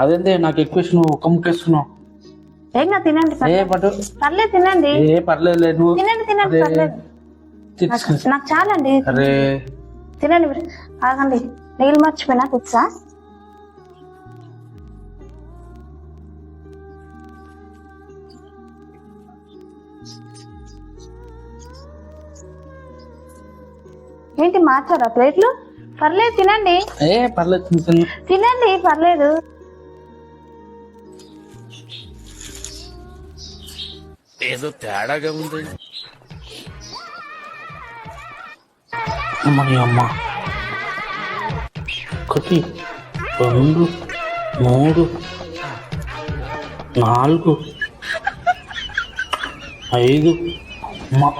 అదేంటే నాకు ఎక్కువ ఇస్తున్నావు, ఒక్క ముక్కేస్తున్నావు. ఏం కాదు, తినండి. పర్లేదు తినండి. పర్లేదు నువ్వు తినండి తినండి, పర్లేదు. నాకు చాలండి. అరే తినండి. ఆగండి, నీళ్ళు మర్చిపోయినా తెచ్చా. ఏంటి మార్చారా ప్లేట్లు? పర్లేదు తినండి. పర్లేదు తినండి, పర్లేదు. ఏదో తేడాగా ఉంది. అమ్మని అమ్మ, 1 2 3 4 5 అమ్మ.